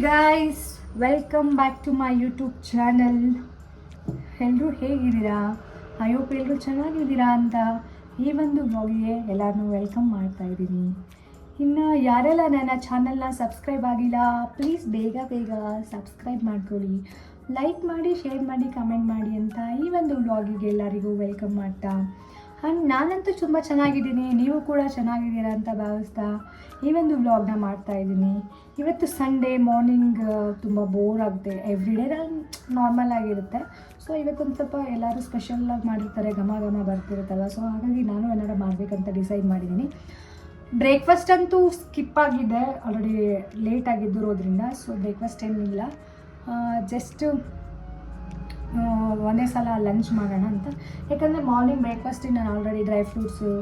Guys, welcome back to my YouTube channel. ಎಲ್ಲರೂ ಹೇಗಿದ್ದೀರಾ? I hope ಎಲ್ಲರೂ ಚೆನ್ನಾಗಿದ್ದೀರಾ ಅಂತ ಈ ಒಂದು ವ್ಲಾಗಿಗೆ ಎಲ್ಲರನ್ನೂ ವೆಲ್ಕಮ್ ಮಾಡ್ತಾ ಇದ್ದೀನಿ. ಇನ್ನು ಯಾರೆಲ್ಲ ನನ್ನ ಚಾನಲ್ನ ಸಬ್ಸ್ಕ್ರೈಬ್ ಆಗಿಲ್ಲ, ಪ್ಲೀಸ್ ಬೇಗ ಬೇಗ ಸಬ್ಸ್ಕ್ರೈಬ್ ಮಾಡ್ಕೊಳ್ಳಿ, ಲೈಕ್ ಮಾಡಿ, ಶೇರ್ ಮಾಡಿ, ಕಮೆಂಟ್ ಮಾಡಿ ಅಂತ ಈ ಒಂದು ವ್ಲಾಗಿಗೆ ಎಲ್ಲರಿಗೂ ವೆಲ್ಕಮ್ ಮಾಡ್ತಾ, ಆ್ಯಂಡ್ ನಾನಂತೂ ತುಂಬ ಚೆನ್ನಾಗಿದ್ದೀನಿ, ನೀವು ಕೂಡ ಚೆನ್ನಾಗಿದ್ದೀರಾ ಅಂತ ಭಾವಿಸ್ತಾ ಈ ಒಂದು ವ್ಲಾಗ್ನ ಮಾಡ್ತಾಯಿದ್ದೀನಿ. ಇವತ್ತು ಸಂಡೇ ಮಾರ್ನಿಂಗ್ ತುಂಬ ಬೋರ್ ಆಗುತ್ತೆ. ಎವ್ರಿ ಡೇ ನಾನು ನಾರ್ಮಲ್ ಆಗಿರುತ್ತೆ. ಸೊ ಇವತ್ತೊಂದು ಸ್ವಲ್ಪ ಎಲ್ಲರೂ ಸ್ಪೆಷಲಾಗಿ ಮಾಡಿರ್ತಾರೆ, ಘಮ ಘಮ ಬರ್ತಿರುತ್ತಲ್ಲ. ಸೊ ಹಾಗಾಗಿ ನಾನು ಏನಾರು ಮಾಡಬೇಕಂತ ಡಿಸೈಡ್ ಮಾಡಿದ್ದೀನಿ. ಬ್ರೇಕ್ಫಾಸ್ಟ್ ಅಂತೂ ಸ್ಕಿಪ್ ಆಗಿದೆ, ಆಲ್ರೆಡಿ ಲೇಟ್ ಆಗಿದ್ದಿರೋದ್ರಿಂದ. ಸೊ ಬ್ರೇಕ್ಫಾಸ್ಟ್ ಏನಿಲ್ಲ, ಜಸ್ಟ್ ಒಂದೇ ಸಲ ಲಂಚ್ ಮಾಡೋಣ ಅಂತ. ಯಾಕಂದರೆ ಮಾರ್ನಿಂಗ್ ಬ್ರೇಕ್ಫಾಸ್ಟಿಗೆ ನಾನು ಆಲ್ರೆಡಿ ಡ್ರೈ ಫ್ರೂಟ್ಸು,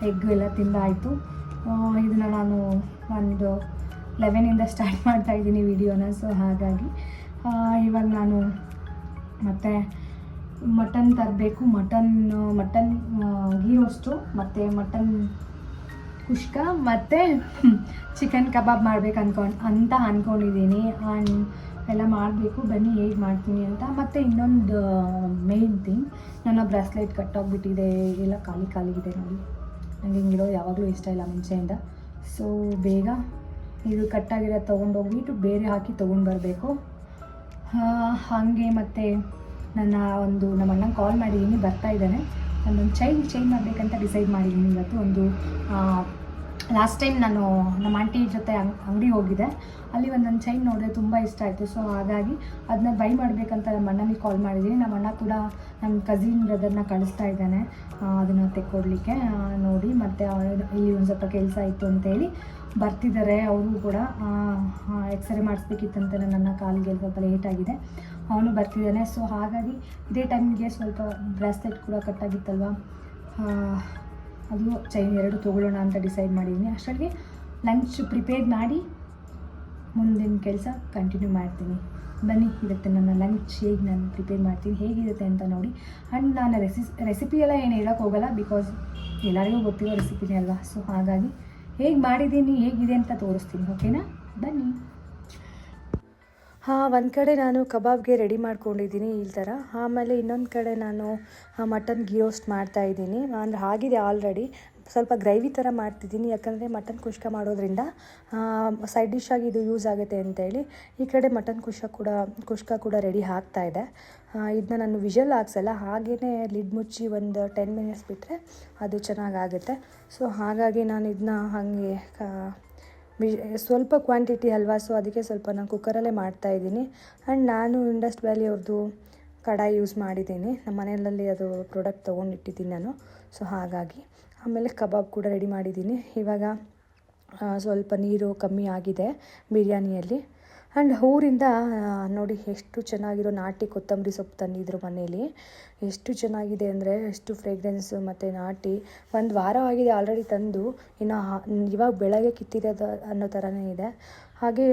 ಎಗ್ ಎಲ್ಲ ತಿಂದಾಯಿತು. ಇದನ್ನು ನಾನು ಒಂದು 11ಇಂದ ಸ್ಟಾರ್ಟ್ ಮಾಡ್ತಾಯಿದ್ದೀನಿ ವಿಡಿಯೋನ. ಸೊ ಹಾಗಾಗಿ ಇವಾಗ ನಾನು ಮತ್ತೆ ಮಟನ್ ತರಬೇಕು. ಮಟನ್ ಗೀ ರೋಸ್ಟು ಮತ್ತು ಮಟನ್ ಕುಷ್ಕ ಮತ್ತು ಚಿಕನ್ ಕಬಾಬ್ ಮಾಡ್ಬೇಕು ಅಂದ್ಕೊಂಡಿದ್ದೀನಿ. ಆ್ಯಂಡ್ ಎಲ್ಲ ಮಾಡಬೇಕು, ಬನ್ನಿ ಹೇಗೆ ಮಾಡ್ತೀನಿ ಅಂತ. ಮತ್ತು ಇನ್ನೊಂದು ಮೇನ್ ಥಿಂಗ್, ನನ್ನ ಬ್ರಾಸ್ಲೆಟ್ ಕಟ್ಟೋಗ್ಬಿಟ್ಟಿದೆ, ಎಲ್ಲ ಖಾಲಿ ಇದೆ ನೋಡಿ. ನನಗೆ ಹಿಂಗಿರೋ ಯಾವಾಗಲೂ ಇಷ್ಟ ಇಲ್ಲ ಮುಂಚೆಯಿಂದ. ಸೊ ಬೇಗ ಇದು ಕಟ್ಟಾಗಿರೋ ತೊಗೊಂಡೋಗ್ಬಿಟ್ಟು ಬೇರೆ ಹಾಕಿ ತೊಗೊಂಡು ಹಾಗೆ ಮತ್ತು ನಮ್ಮ ಅಣ್ಣಂಗೆ ಕಾಲ್ ಮಾಡಿದ್ದೀನಿ, ಬರ್ತಾ ಇದ್ದಾನೆ. ನಾನೊಂದು ಚೈನ್ ಮಾಡಬೇಕಂತ ಡಿಸೈಡ್ ಮಾಡಿದ್ದೀನಿ ಇವತ್ತು. ಒಂದು ಲಾಸ್ಟ್ ಟೈಮ್ ನಾನು ನಮ್ಮ ಆಂಟಿ ಜೊತೆ ಅಂಗಡಿ ಹೋಗಿದ್ದೆ, ಅಲ್ಲಿ ಒಂದೊಂದು ಚೈನ್ ನೋಡಿದ್ರೆ ತುಂಬ ಇಷ್ಟ ಆಯಿತು. ಸೊ ಹಾಗಾಗಿ ಅದನ್ನ ಬೈ ಮಾಡಬೇಕಂತ ನಮ್ಮ ಅಣ್ಣನಿಗೆ ಕಾಲ್ ಮಾಡಿದ್ದೀನಿ. ನಮ್ಮ ಅಣ್ಣ ಕೂಡ ನಮ್ಮ ಕಸಿನ್ ಬ್ರದರ್ನ ಕಳಿಸ್ತಾ ಇದ್ದಾನೆ ಅದನ್ನು ತೆಕ್ಕೊಡ್ಲಿಕ್ಕೆ ನೋಡಿ. ಮತ್ತು ಇಲ್ಲಿ ಒಂದು ಸ್ವಲ್ಪ ಕೆಲಸ ಇತ್ತು ಅಂತೇಳಿ ಬರ್ತಿದ್ದಾರೆ. ಅವರು ಕೂಡ ಎಕ್ಸ್ರೇ ಮಾಡಿಸ್ಬೇಕಿತ್ತಂತೆ, ನನ್ನ ಕಾಲಿಗೆ ಸ್ವಲ್ಪ ಲೇಟಾಗಿದೆ, ಅವನು ಬರ್ತಿದ್ದಾನೆ. ಸೊ ಹಾಗಾಗಿ ಇದೇ ಟೈಮಿಗೆ ಸ್ವಲ್ಪ ಬ್ರಾಸ್ಲೆಟ್ ಕೂಡ ಕಟ್ಟಾಗಿತ್ತಲ್ವ, ಅದು ಚೈನ್ ಎರಡು ತೊಗೊಳ್ಳೋಣ ಅಂತ ಡಿಸೈಡ್ ಮಾಡಿದ್ದೀನಿ. ಅಷ್ಟರಲ್ಲಿ ಲಂಚ್ ಪ್ರಿಪೇರ್ ಮಾಡಿ ಮುಂದಿನ ಕೆಲಸ ಕಂಟಿನ್ಯೂ ಮಾಡ್ತೀನಿ. ಬನ್ನಿ ಇವತ್ತು ನನ್ನ ಲಂಚ್ ಹೇಗೆ ನಾನು ಪ್ರಿಪೇರ್ ಮಾಡ್ತೀನಿ, ಹೇಗಿರುತ್ತೆ ಅಂತ ನೋಡಿ. ಆ್ಯಂಡ್ ನಾನು ರೆಸಿಪಿ ಎಲ್ಲ ಏನು ಹೇಳೋಕ್ಕೆ ಹೋಗಲ್ಲ, ಬಿಕಾಸ್ ಎಲ್ಲರಿಗೂ ಗೊತ್ತಿರೋ ರೆಸಿಪಿನೇ ಅಲ್ವಾ. ಸೊ ಹಾಗಾಗಿ ಹೇಗೆ ಮಾಡಿದ್ದೀನಿ, ಹೇಗಿದೆ ಅಂತ ತೋರಿಸ್ತೀನಿ, ಓಕೆನಾ? ಬನ್ನಿ. ಒಂದು ಕಡೆ ನಾನು ಕಬಾಬ್ಗೆ ರೆಡಿ ಮಾಡ್ಕೊಂಡಿದ್ದೀನಿ ಈ ಥರ. ಆಮೇಲೆ ಇನ್ನೊಂದು ಕಡೆ ನಾನು ಮಟನ್ ಗೀ ರೋಸ್ಟ್ ಮಾಡ್ತಾಯಿದ್ದೀನಿ. ಅಂದರೆ ಆಗಿದೆ ಆಲ್ರೆಡಿ, ಸ್ವಲ್ಪ ಗ್ರೇವಿ ಥರ ಮಾಡ್ತಿದ್ದೀನಿ. ಯಾಕಂದರೆ ಮಟನ್ ಕುಷ್ಕ ಮಾಡೋದ್ರಿಂದ ಸೈಡ್ ಡಿಶ್ಶಾಗಿ ಇದು ಯೂಸ್ ಆಗುತ್ತೆ ಅಂತೇಳಿ ಈ ಕಡೆ ಮಟನ್ ಕುಷ್ಕ ಕೂಡ ರೆಡಿ ಆಗ್ತಾಯಿದೆ. ಇದನ್ನ ನಾನು ವಿಷಲ್ ಹಾಕ್ಸಲ್ಲ, ಹಾಗೇ ಲಿಡ್ ಮುಚ್ಚಿ ಒಂದು 10 ಮಿನಿಟ್ಸ್ ಬಿಟ್ಟರೆ ಅದು ಚೆನ್ನಾಗಾಗುತ್ತೆ. ಸೊ ಹಾಗಾಗಿ ನಾನು ಇದನ್ನ ಹಾಗೆ ಸ್ವಲ್ಪ ಕ್ವಾಂಟಿಟಿ ಅಲ್ವಾ, ಸೊ ಅದಕ್ಕೆ ಸ್ವಲ್ಪ ನಾನು ಕುಕ್ಕರಲ್ಲೇ ಮಾಡ್ತಾಯಿದ್ದೀನಿ. ಆ್ಯಂಡ್ ನಾನು ಇಂಡಸ್ ವ್ಯಾಲಿ ಅವ್ರದ್ದು ಕಡಾಯಿ ಯೂಸ್ ಮಾಡಿದ್ದೀನಿ, ನಮ್ಮ ಮನೆಯಲ್ಲಿ ಅದು ಪ್ರಾಡಕ್ಟ್ ತೊಗೊಂಡಿಟ್ಟಿದ್ದೀನಿ ನಾನು. ಸೊ ಹಾಗಾಗಿ ಆಮೇಲೆ ಕಬಾಬ್ ಕೂಡ ರೆಡಿ ಮಾಡಿದ್ದೀನಿ. ಇವಾಗ ಸ್ವಲ್ಪ ನೀರು ಕಮ್ಮಿ ಆಗಿದೆ ಬಿರಿಯಾನಿಯಲ್ಲಿ. ಆ್ಯಂಡ್ ಊರಿಂದ ನೋಡಿ ಎಷ್ಟು ಚೆನ್ನಾಗಿರೋ ನಾಟಿ ಕೊತ್ತಂಬರಿ ಸೊಪ್ಪು ತಂದಿದ್ರು ಮನೇಲಿ. ಎಷ್ಟು ಚೆನ್ನಾಗಿದೆ ಅಂದರೆ ಎಷ್ಟು ಫ್ರೇಗ್ರೆನ್ಸು ಮತ್ತು ನಾಟಿ. 1 ವಾರ ಆಗಿದೆ ಆಲ್ರೆಡಿ ತಂದು, ಇನ್ನು ಇವಾಗ ಬೆಳಗ್ಗೆ ಕಿತ್ತಿರೋದು ಅನ್ನೋ ಥರನೇ ಇದೆ. ಹಾಗೆ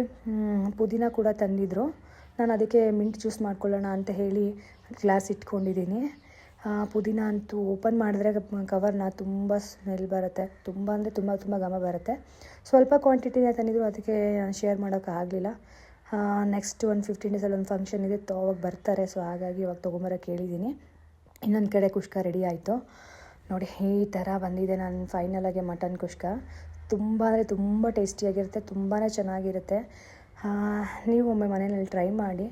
ಪುದೀನ ಕೂಡ ತಂದಿದ್ರು. ನಾನು ಅದಕ್ಕೆ ಮಿಂಟ್ ಜ್ಯೂಸ್ ಮಾಡ್ಕೊಳ್ಳೋಣ ಅಂತ ಹೇಳಿ ಗ್ಲಾಸ್ ಇಟ್ಕೊಂಡಿದ್ದೀನಿ. ಪುದೀನ ಅಂತೂ ಓಪನ್ ಮಾಡಿದ್ರೆ ಕವರ್ನ ತುಂಬ ಸ್ಮೆಲ್ ಬರುತ್ತೆ, ತುಂಬ ಅಂದರೆ ತುಂಬ ಘಮ ಬರುತ್ತೆ. ಸ್ವಲ್ಪ ಕ್ವಾಂಟಿಟಿನೇ ತಂದಿದ್ರು, ಅದಕ್ಕೆ ಶೇರ್ ಮಾಡೋಕ್ಕಾಗಲಿಲ್ಲ. ನೆಕ್ಸ್ಟ್ ಒಂದು 15 ಡೇಸಲ್ಲಿ ಒಂದು ಫಂಕ್ಷನ್ ಇದೆ, ಅವಾಗ ಬರ್ತಾರೆ. ಸೊ ಹಾಗಾಗಿ ಇವಾಗ ತೊಗೊಂಬರೋಕ್ಕೆ ಹೇಳಿದ್ದೀನಿ. ಇನ್ನೊಂದು ಕಡೆ ಕುಷ್ಕ ರೆಡಿ ಆಯಿತು ನೋಡಿ, ಈ ಥರ ಬಂದಿದೆ ನಾನು ಫೈನಲಾಗಿ ಮಟನ್ ಕುಷ್ಕ. ತುಂಬ ಅಂದರೆ ತುಂಬ ಟೇಸ್ಟಿಯಾಗಿರುತ್ತೆ, ತುಂಬಾ ಚೆನ್ನಾಗಿರುತ್ತೆ. ನೀವು ಒಮ್ಮೆ ಮನೆಯಲ್ಲಿ ಟ್ರೈ ಮಾಡಿ.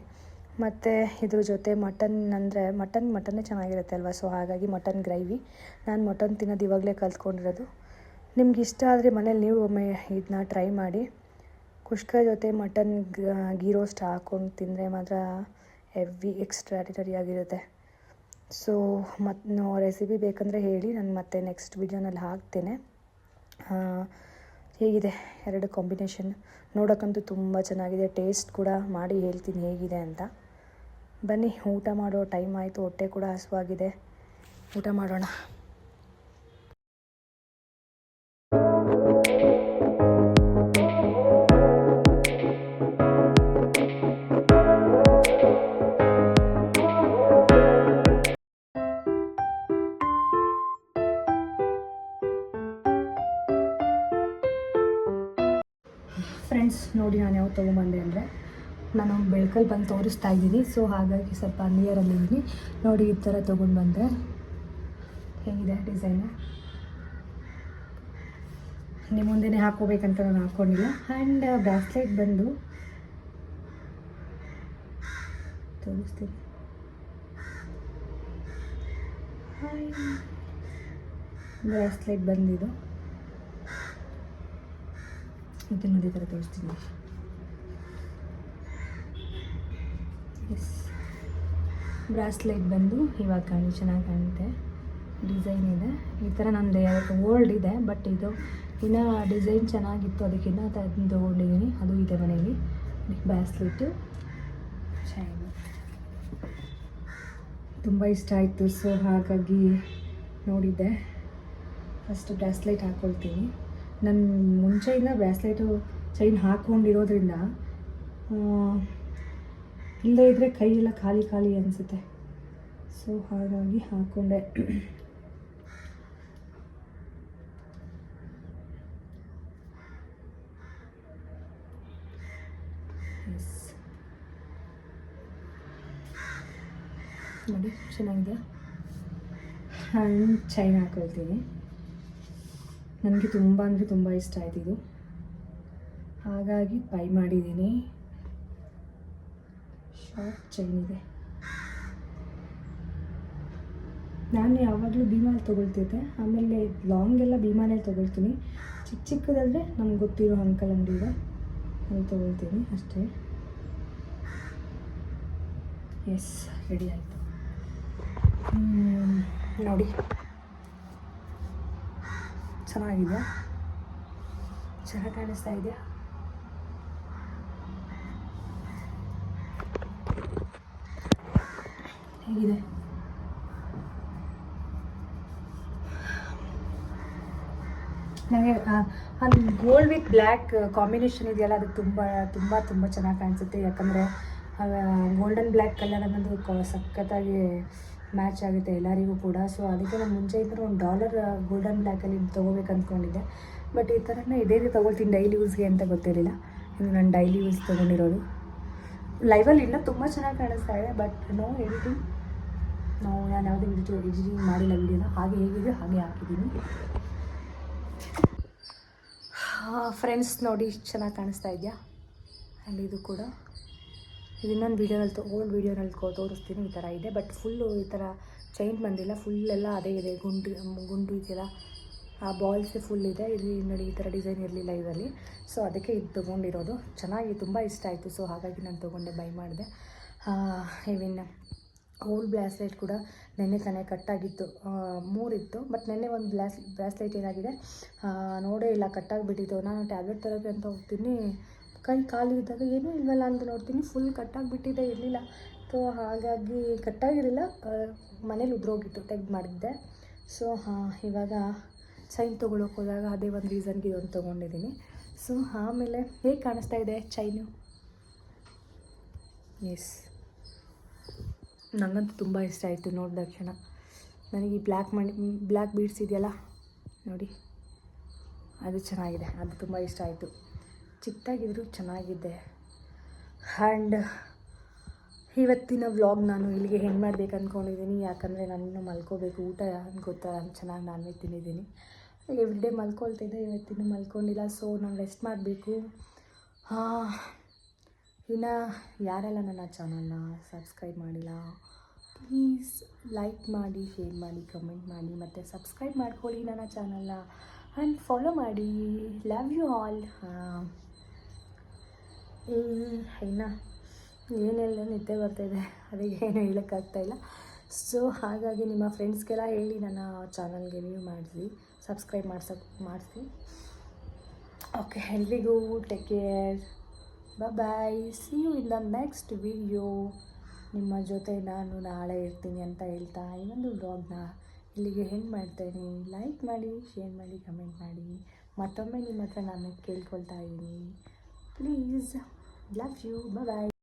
ಮತ್ತು ಇದ್ರ ಜೊತೆ ಮಟನ್ನೇ ಚೆನ್ನಾಗಿರುತ್ತೆ ಅಲ್ವಾ. ಸೊ ಹಾಗಾಗಿ ಮಟನ್ ಗ್ರೇವಿ, ನಾನು ಮಟನ್ ತಿನ್ನೋದು ಇವಾಗಲೇ ಕಲ್ತ್ಕೊಂಡಿರೋದು. ನಿಮ್ಗೆ ಇಷ್ಟ ಆದರೆ ಮನೇಲಿ ನೀವು ಒಮ್ಮೆ ಇದನ್ನ ಟ್ರೈ ಮಾಡಿ. ಕುಷ್ಕ ಜೊತೆ ಮಟನ್ ಗೀ ರೋಸ್ಟ್ ಹಾಕ್ಕೊಂಡು ತಿಂದರೆ ಮಾತ್ರ ಹೆವಿ ಎಕ್ಸ್ಟ್ರಾಡಿನರಿ ಆಗಿರುತ್ತೆ. ಸೊ ಮತ್ತು ರೆಸಿಪಿ ಬೇಕಂದರೆ ಹೇಳಿ, ನಾನು ಮತ್ತೆ ನೆಕ್ಸ್ಟ್ ವಿಡಿಯೋನಲ್ಲಿ ಹಾಕ್ತೇನೆ. ಹೇಗಿದೆ ಎರಡು ಕಾಂಬಿನೇಷನ್, ನೋಡೋಕ್ಕಂತೂ ತುಂಬ ಚೆನ್ನಾಗಿದೆ. ಟೇಸ್ಟ್ ಕೂಡ ಮಾಡಿ ಹೇಳ್ತೀನಿ ಹೇಗಿದೆ ಅಂತ. ಬನ್ನಿ, ಊಟ ಮಾಡೋ ಟೈಮ್ ಆಯಿತು, ಹೊಟ್ಟೆ ಕೂಡ ಹಸುವಾಗಿದೆ, ಊಟ ಮಾಡೋಣ. ಫ್ರೆಂಡ್ಸ್ ನೋಡಿ, ನಾನು ಯಾವ್ದು ತೊಗೊಂಬಂದೆ ಅಂದರೆ ನಾನು ಬೆಳಕಲ್ಲಿ ಬಂದು ತೋರಿಸ್ತಾ ಇದ್ದೀನಿ. ಸೊ ಹಾಗಾಗಿ ಸ್ವಲ್ಪ ನಿಯರಲ್ಲಿದ್ದೀನಿ ನೋಡಿ. ಈ ಥರ ತೊಗೊಂಡು ಬಂದೆ. ಹೇಗಿದೆ ಡಿಸೈನು? ನಿಮ್ಮ ಮುಂದೆನೇ ಹಾಕೋಬೇಕಂತ ನಾನು ಹಾಕ್ಕೊಂಡಿಲ್ಲ. ಆ್ಯಂಡ್ ಬ್ರಾಸ್ಲೆಟ್ ಬಂದು ತೋರಿಸ್ತೀನಿ. ಬ್ರಾಸ್ಲೆಟ್ ಬಂದಿದ್ದು ಇದನ್ನು ಅದೇ ಥರ ತೋರಿಸ್ತೀನಿ. ಎಸ್, ಬ್ರಾಸ್ಲೆಟ್ ಬಂದು ಇವಾಗ ಚೆನ್ನಾಗಿ ಕಾಣುತ್ತೆ. ಡಿಸೈನ್ ಇದೆ ಈ ಥರ. ನಮ್ಮದು ಓಲ್ಡ್ ಇದೆ, ಬಟ್ ಇದು ಇನ್ನೂ ಡಿಸೈನ್ ಚೆನ್ನಾಗಿತ್ತು, ಅದಕ್ಕಿಂತ ಅದನ್ನು ತೊಗೊಂಡಿದ್ದೀನಿ. ಅದು ಇದೆ ಮನೆಯಲ್ಲಿ. ಬ್ರಾಸ್ಲೆಟು ಚೈನು ತುಂಬ ಇಷ್ಟ ಆಯಿತು. ಸೊ ಹಾಗಾಗಿ ನೋಡಿದ್ದೆ. ಫಸ್ಟ್ ಬ್ರಾಸ್ಲೆಟ್ ಹಾಕ್ಕೊಳ್ತೀನಿ. ನನ್ನ ಮುಂಚೆಯಿಂದ ಬ್ರಾಸ್ಲೆಟು ಚೈನ್ ಹಾಕ್ಕೊಂಡಿರೋದ್ರಿಂದ ಇಲ್ಲದೇ ಇದ್ದರೆ ಕೈಯೆಲ್ಲ ಖಾಲಿ ಖಾಲಿ ಅನಿಸುತ್ತೆ. ಸೊ ಹಾಗಾಗಿ ಹಾಕ್ಕೊಂಡೆ. ಎಸ್, ನೋಡಿ ಚೆನ್ನಾಗಿದೆ. ಹ್ಯಾಂಡ್ ಚೈನ್ ಹಾಕೊಳ್ತೀನಿ. ನನಗೆ ತುಂಬ ಅಂದರೆ ತುಂಬ ಇಷ್ಟ ಆಯ್ತು ಇದು, ಹಾಗಾಗಿ ಬೈ ಮಾಡಿದ್ದೀನಿ. ಶಾರ್ಟ್ ಚೈನ್ ಇದೆ. ನಾನು ಯಾವಾಗಲೂ ಭೀಮಾಲ್ಲಿ ತೊಗೊಳ್ತಿದ್ದೆ, ಆಮೇಲೆ ಲಾಂಗೆಲ್ಲ ಭೀಮಾನಲ್ಲಿ ತೊಗೊಳ್ತೀನಿ. ಚಿಕ್ಕ ಚಿಕ್ಕದಾದರೆ ನಮ್ಗೆ ಗೊತ್ತಿರೋ ಅಂಕಲ್ ಅಂಗಡಿ ಇದೆ, ಅಲ್ಲಿ ತೊಗೊಳ್ತೀನಿ ಅಷ್ಟೇ. ಎಸ್, ರೆಡಿ ಆಯಿತು. ನೋಡಿ ಚೆನ್ನಾಗಿದೆಯಾ? ಚೆನ್ನಾಗಿ ಕಾಣಿಸ್ತಾ ಇದೆಯಾ? ಹೇಗಿದೆ? ನನಗೆ ಅಲ್ಲಿ ಗೋಲ್ಡ್ ವಿತ್ ಬ್ಲ್ಯಾಕ್ ಕಾಂಬಿನೇಷನ್ ಇದೆಯಲ್ಲ, ಅದು ತುಂಬ ತುಂಬ ತುಂಬ ಚೆನ್ನಾಗಿ ಕಾಣಿಸುತ್ತೆ. ಯಾಕಂದರೆ ಗೋಲ್ಡನ್ ಬ್ಲ್ಯಾಕ್ ಕಲರ್ ಅನ್ನೋದು ಸಖತ್ತಾಗಿ ಮ್ಯಾಚ್ ಆಗುತ್ತೆ ಎಲ್ಲರಿಗೂ ಕೂಡ. ಸೊ ಅದಕ್ಕೆ ನಾನು ಮುಂಚೆಯಿಂದ $1 ಗೋಲ್ಡನ್ ಬ್ಲ್ಯಾಕಲ್ಲಿ ತೊಗೋಬೇಕು ಅಂದ್ಕೊಂಡಿದ್ದೆ. ಬಟ್ ಈ ಥರನೇ ಇದೇ ತೊಗೊಳ್ತೀನಿ ಡೈಲಿ ಯೂಸ್ಗೆ ಅಂತ ಗೊತ್ತಿರಲಿಲ್ಲ. ಇದು ನಾನು ಡೈಲಿ ಯೂಸ್ ತೊಗೊಂಡಿರೋದು. ಲೈವಲ್ಲಿ ಇನ್ನೂ ತುಂಬ ಚೆನ್ನಾಗಿ ಕಾಣಿಸ್ತಾ ಇದೆ, ಬಟ್ ನೋ ಎಡಿಟಿಂಗ್. ನಾನು ಯಾವುದೇ ಎಡಿಟಿಂಗ್ ಮಾಡಿಲ್ಲ ವಿಡಿಯೋನ. ಹಾಗೆ ಹೇಗಿದೆ ಹಾಗೆ ಹಾಕಿದ್ದೀನಿ. ಫ್ರೆಂಡ್ಸ್ ನೋಡಿ ಚೆನ್ನಾಗಿ ಕಾಣಿಸ್ತಾ ಇದೆಯಾ? ಆ್ಯಂಡ್ ಇದು ಕೂಡ ಇದು ಇನ್ನೊಂದು ವೀಡಿಯೋನಲ್ಲಿ ಓಲ್ಡ್ ವೀಡಿಯೋನಲ್ಲಿ ತೋರಿಸ್ತೀನಿ. ಈ ಥರ ಇದೆ, ಬಟ್ ಫುಲ್ಲು ಈ ಥರ ಚೈನ್ ಬಂದಿಲ್ಲ. ಫುಲ್ಲೆಲ್ಲ ಅದೇ ಇದೆ, ಗುಂಡು ಇದೆಯಲ್ಲ ಆ ಬಾಲ್ಸೇ ಫುಲ್ ಇದೆ. ಇಲ್ಲಿ ನೋಡಿ ಈ ಥರ ಡಿಸೈನ್ ಇರಲಿಲ್ಲ ಇದರಲ್ಲಿ. ಸೊ ಅದಕ್ಕೆ ಇದು ತೊಗೊಂಡಿರೋದು. ಚೆನ್ನಾಗಿ ತುಂಬ ಇಷ್ಟ ಆಯಿತು. ಸೊ ಹಾಗಾಗಿ ನಾನು ತೊಗೊಂಡೆ, ಬೈ ಮಾಡಿದೆ. ಇವಿನ್ ಓಲ್ಡ್ ಬ್ರಾಸ್ಲೆಟ್ ಕೂಡ ನೆನ್ನೆ ತಾನೇ ಕಟ್ಟಾಗಿತ್ತು. 3 ಇತ್ತು, ಬಟ್ ನೆನ್ನೆ ಒಂದು ಬ್ರಾಸ್ಲೆಟ್ ಏನಾಗಿದೆ ನೋಡೇ ಇಲ್ಲ, ಕಟ್ಟಾಗಿಬಿಟ್ಟಿತ್ತು. ನಾನು ಟ್ಯಾಬ್ಲೆಟ್ ತರೋಕ್ಕೆ ಅಂತ ಹೋಗ್ತೀನಿ, ಕೈ ಖಾಲಿ ಇದ್ದಾಗ ಏನೂ ಇಲ್ವಲ್ಲ ಅಂತ ನೋಡ್ತೀನಿ, ಫುಲ್ ಕಟ್ಟಾಗಿಬಿಟ್ಟಿದೆ, ಇರಲಿಲ್ಲ. ಸೊ ಹಾಗಾಗಿ ಕಟ್ಟಾಗಿರಲಿಲ್ಲ, ಮನೇಲಿ ಉದ್ರೋಗಿತ್ತು, ತೆಗ್ದು ಮಾಡಿದ್ದೆ. ಸೊ ಇವಾಗ ಚೈನ್ ತೊಗೊಳಕ್ಕೆ ಹೋದಾಗ ಅದೇ ಒಂದು ರೀಸನ್ಗೆ ಇದೊಂದು ತೊಗೊಂಡಿದ್ದೀನಿ. ಸೊ ಆಮೇಲೆ ಹೇಗೆ ಕಾಣಿಸ್ತಾ ಇದೆ ಚೈನು? ಎಸ್, ನನಗಂತೂ ತುಂಬ ಇಷ್ಟ ಆಯಿತು ನೋಡಿದ ತಕ್ಷಣ. ನನಗೆ ಈ ಬ್ಲ್ಯಾಕ್ ಬೀಡ್ಸ್ ಇದೆಯಲ್ಲ ನೋಡಿ, ಅದು ಚೆನ್ನಾಗಿದೆ, ಅದು ತುಂಬ ಇಷ್ಟ ಆಯಿತು. ಚಿಕ್ಕದಾಗಿದ್ರು ಚೆನ್ನಾಗಿದೆ. ಆ್ಯಂಡ್ ಇವತ್ತಿನ ವ್ಲಾಗ್ ನಾನು ಇಲ್ಲಿಗೆ ಹೆಂಗೆ ಮಾಡಬೇಕು ಅಂದ್ಕೊಂಡಿದ್ದೀನಿ. ಯಾಕಂದರೆ ನಾನು ಮಲ್ಕೋಬೇಕು, ಊಟ ಗೊತ್ತಾ ಚೆನ್ನಾಗಿ ನಾನ್ ವೆಜ್ ತಿಂದಿದ್ದೀನಿ. ಎವ್ರಿಡೇ ಮಲ್ಕೊಳ್ತಿದ್ದೆ, ಇವತ್ತಿನೂ ಮಲ್ಕೊಂಡಿಲ್ಲ. ಸೊ ನಾನು ರೆಸ್ಟ್ ಮಾಡಬೇಕು. ಇನ್ನು ಯಾರೆಲ್ಲ ನನ್ನ ಚಾನಲ್ನ ಸಬ್ಸ್ಕ್ರೈಬ್ ಮಾಡಿಲ್ಲ, ಪ್ಲೀಸ್ ಲೈಕ್ ಮಾಡಿ, ಶೇರ್ ಮಾಡಿ, ಕಮೆಂಟ್ ಮಾಡಿ, ಮತ್ತು ಸಬ್ಸ್ಕ್ರೈಬ್ ಮಾಡ್ಕೊಳ್ಳಿ ನನ್ನ ಚಾನಲ್ನ. ಆ್ಯಂಡ್ ಫಾಲೋ ಮಾಡಿ. Love you all. ಇನ್ನು ಏನೆಲ್ಲ ನಿದ್ದೆ ಬರ್ತಾಯಿದೆ, ಅದಕ್ಕೆ ಏನು ಹೇಳೋಕ್ಕಾಗ್ತಾಯಿಲ್ಲ. ಸೊ ಹಾಗಾಗಿ ನಿಮ್ಮ ಫ್ರೆಂಡ್ಸ್ಗೆಲ್ಲ ಹೇಳಿ ನನ್ನ ಚಾನಲ್ಗೆ ವ್ಯೂ ಮಾಡಿಸಿ, ಸಬ್ಸ್ಕ್ರೈಬ್ ಮಾಡಿಸಿ. ಓಕೆ, ಎಲ್ರಿಗೂ take care, bye, see you in the next video. ನಿಮ್ಮ ಜೊತೆ ನಾನು ನಾಳೆ ಇರ್ತೀನಿ ಅಂತ ಹೇಳ್ತಾ ಈ ಒಂದು ವ್ಲಾಗ್ನ ಇಲ್ಲಿಗೆ ಹೆಂಗೆ ಮಾಡ್ತಾಯಿದ್ದೀನಿ. ಲೈಕ್ ಮಾಡಿ, ಶೇರ್ ಮಾಡಿ, ಕಮೆಂಟ್ ಮಾಡಿ. ಮತ್ತೊಮ್ಮೆ ನಿಮ್ಮ ಹತ್ರ ನಾನು ಕೇಳ್ಕೊಳ್ತಾ ಇದ್ದೀನಿ, ಪ್ಲೀಸ್. Love you, bye.